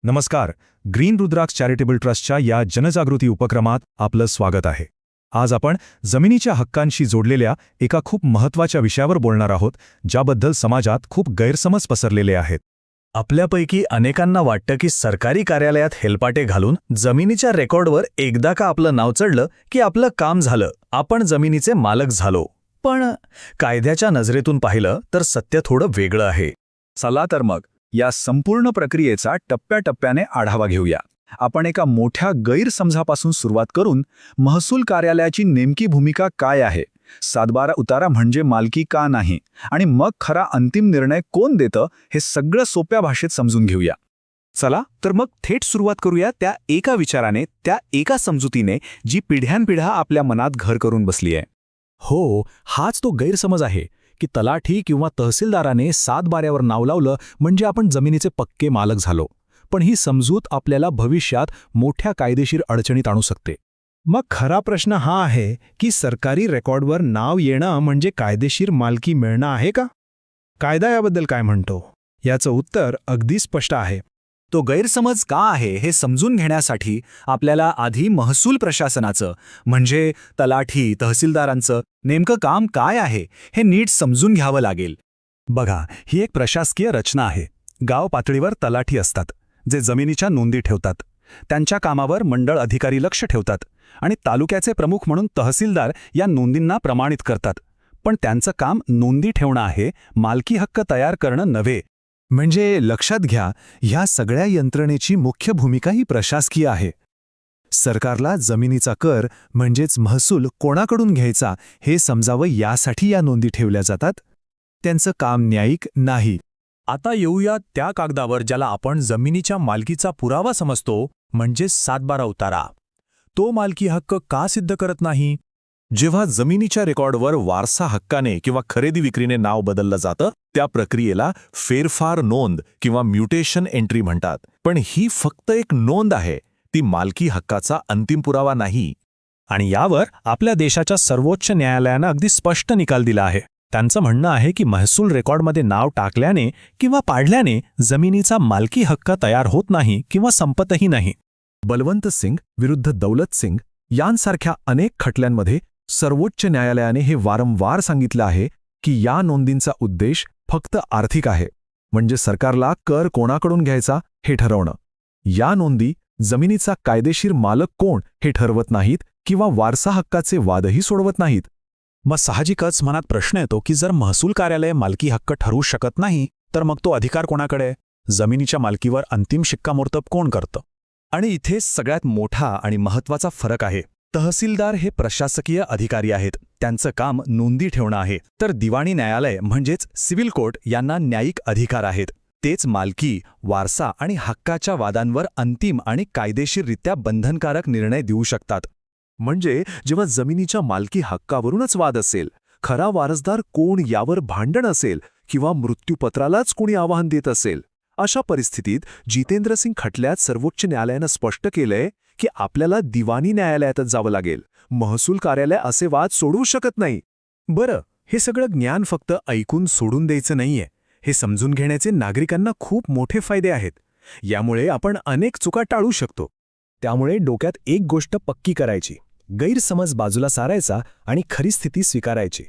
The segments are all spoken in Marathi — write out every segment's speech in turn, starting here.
नमस्कार. ग्रीन रुद्राक्ष चॅरिटेबल ट्रस्टच्या या जनजागृती उपक्रमात आपलं स्वागत आहे. आज आपण जमिनीच्या हक्कांशी जोडलेल्या एका खूप महत्त्वाच्या विषयावर बोलणार आहोत, ज्याबद्दल समाजात खूप गैरसमज पसरलेले आहेत. आपल्यापैकी अनेकांना वाटतं की सरकारी कार्यालयात हेलपाटे घालून जमिनीच्या रेकॉर्डवर एकदा का आपलं नाव चढलं की आपलं काम झालं, आपण जमिनीचे मालक झालो. पण कायद्याच्या नजरेतून पाहिलं तर सत्य थोडं वेगळं आहे. चला तर मग या संपूर्ण प्रक्रियेचा टप्प्याटप्प्याने आढावा घेऊया. आपण एका मोठ्या गैरसमजापासून सुरुवात करून महसूल कार्यालयाची नेमकी भूमिका काय आहे, सातबारा उतारा म्हणजे मालकी का नाही, आणि मग खरा अंतिम निर्णय कोण देतं हे सगळं सोप्या भाषेत समजून घेऊया. चला तर मग थेट सुरुवात करूया त्या एका विचाराने, त्या एका समजुतीने जी पिढ्यानपिढ्या आपल्या मनात घर करून बसली आहे. हो, हाच तो गैरसमज आहे की तलाठी किंवा तहसीलदाराने सातबाऱ्यावर नाव लावलं म्हणजे आपण जमिनीचे पक्के मालक झालो. पण ही समजूत आपल्याला भविष्यात मोठ्या कायदेशीर अडचणीत आणू शकते. मग खरा प्रश्न हा आहे की सरकारी रेकॉर्डवर नाव येणं म्हणजे कायदेशीर मालकी मिळणं आहे का? कायदा याबद्दल काय म्हणतो? याचं उत्तर अगदी स्पष्ट आहे. तो गैरसमज का आहे हे समजून घेण्यासाठी आपल्याला आधी महसूल प्रशासनाचं म्हणजे तलाठी तहसीलदारांचं नेमकं काम काय आहे हे नीट समजून घ्यावं लागेल. बघा, ही एक प्रशासकीय रचना आहे. गाव पातळीवर तलाठी असतात, जे जमिनीच्या नोंदी ठेवतात. त्यांच्या कामावर मंडळ अधिकारी लक्ष ठेवतात आणि तालुक्याचे प्रमुख म्हणून तहसीलदार या नोंदींना प्रमाणित करतात. पण त्यांचं काम नोंदी ठेवणं आहे, मालकी हक्क तयार करणं नव्हे. म्हणजे लक्षात घ्या, ह्या सगळ्या यंत्रणेची मुख्य भूमिका ही प्रशासकीय आहे. सरकारला जमिनीचा कर म्हणजेच महसूल कोणाकडून घ्यायचा हे समजावं यासाठी या नोंदी ठेवल्या जातात. त्यांचं काम न्यायिक नाही. आता येऊया त्या कागदावर ज्याला आपण जमिनीच्या मालकीचा पुरावा समजतो, म्हणजेच सातबारा उतारा. तो मालकी हक्क का सिद्ध करत नाही? जेव्हा जमिनीच्या रेकॉर्डवर वारसा हक्काने किंवा खरेदी विक्रीने नाव बदललं जातं, त्या प्रक्रियेला फेरफार नोंद किंवा म्युटेशन एंट्री म्हणतात. पण ही फक्त एक नोंद आहे, ती मालकी हक्काचा अंतिम पुरावा नाही. आणि यावर आपल्या देशाच्या सर्वोच्च न्यायालयानं अगदी स्पष्ट निकाल दिला आहे. त्यांचं म्हणणं आहे की महसूल रेकॉर्डमध्ये नाव टाकल्याने किंवा पाडल्याने जमिनीचा मालकी हक्क तयार होत नाही किंवा संपतही नाही. बलवंत सिंग विरुद्ध दौलत सिंग यांसारख्या अनेक खटल्यांमध्ये सर्वोच्च न्यायालयाने हे वारंवार सांगितलं आहे की या नोंदींचा उद्देश फक्त आर्थिक आहे, म्हणजे सरकारला कर कोणाकडून घ्यायचा हे ठरवणं. या नोंदी जमिनीचा कायदेशीर मालक कोण हे ठरवत नाहीत किंवा वारसा हक्काचे वादही सोडवत नाहीत. मग साहजिकच मनात प्रश्न येतो की जर महसूल कार्यालय मालकी हक्क ठरवू शकत नाही, तर मग तो अधिकार कोणाकडे? जमिनीच्या मालकीवर अंतिम शिक्कामोर्तब कोण करतं? आणि इथे सगळ्यात मोठा आणि महत्त्वाचा फरक आहे. तहसीलदार हे प्रशासकीय अधिकारी आहेत, त्यांचं काम नोंदी ठेवणं आहे. तर दिवाणी न्यायालय म्हणजेच सिव्हिल कोर्ट यांना न्यायिक अधिकार आहेत. तेच मालकी, वारसा आणि हक्काच्या वादांवर अंतिम आणि कायदेशीररित्या बंधनकारक निर्णय देऊ शकतात. म्हणजे जेव्हा जमिनीच्या मालकी हक्कावरूनच वाद असेल, खरा वारसदार कोण यावर भांडण असेल किंवा मृत्यूपत्रालाच कोणी आव्हान देत असेल, अशा परिस्थितीत जितेंद्र सिंग खटल्यात सर्वोच्च न्यायालयानं स्पष्ट केलंय की आपल्याला दिवाणी न्यायालयातच जावं लागेल. महसूल कार्यालय असे वाद सोडवू शकत नाही. बरं, हे सगळं ज्ञान फक्त ऐकून सोडून द्यायचं नाहीये. हे समजून घेण्याचे नागरिकांना खूप मोठे फायदे आहेत. यामुळे आपण अनेक चुका टाळू शकतो. त्यामुळे डोक्यात एक गोष्ट पक्की करायची, गैरसमज बाजूला सारायचा आणि खरी स्थिती स्वीकारायची.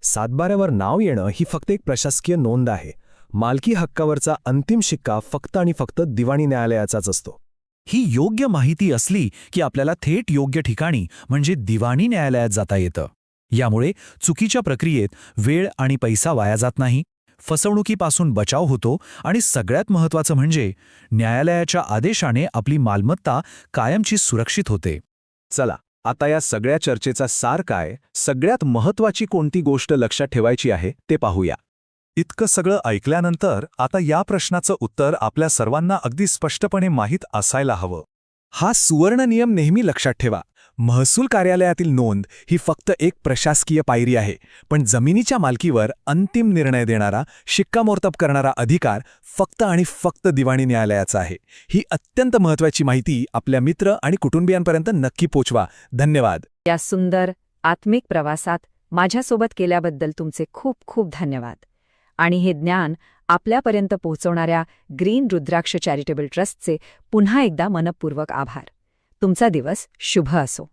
सातबाऱ्यावर नाव येणं ही फक्त एक प्रशासकीय नोंद आहे. मालकी हक्कावरचा अंतिम शिक्का फक्त आणि फक्त दिवाणी न्यायालयाचाच असतो. ही योग्य माहिती असली की आपल्याला थेट योग्य ठिकाणी म्हणजे दिवाणी न्यायालयात जाता येतं. यामुळे चुकीच्या प्रक्रियेत वेळ आणि पैसा वाया जात नाही, फसवणुकीपासून बचाव होतो आणि सगळ्यात महत्त्वाचं म्हणजे न्यायालयाच्या आदेशाने आपली मालमत्ता कायमची सुरक्षित होते. चला आता या सगळ्या चर्चेचा सार काय, सगळ्यात महत्त्वाची कोणती गोष्ट लक्षात ठेवायची आहे ते पाहूया. इतकं सगळं ऐकल्यानंतर आता या प्रश्नाचं उत्तर आपल्या सर्वांना अगदी स्पष्टपणे माहीत असायला हवं. हा सुवर्ण नियम नेहमी लक्षात ठेवा. महसूल कार्यालयातील नोंद ही फक्त एक प्रशासकीय पायरी आहे, पण जमिनीच्या मालकीवर अंतिम निर्णय देणारा, शिक्कामोर्तब करणारा अधिकार फक्त आणि फक्त दिवाणी न्यायालयाचा आहे. ही अत्यंत महत्त्वाची माहिती आपल्या मित्र आणि कुटुंबियांपर्यंत नक्की पोचवा. धन्यवाद. या सुंदर आत्मिक प्रवासात माझ्यासोबत केल्याबद्दल तुमचे खूप खूप धन्यवाद. आणि हे ज्ञान आपल्यापर्यंत पोहोचवणाऱ्या ग्रीन रुद्राक्ष चॅरिटेबल ट्रस्टचे पुन्हा एकदा मनपूर्वक आभार. तुमचा दिवस शुभ असो.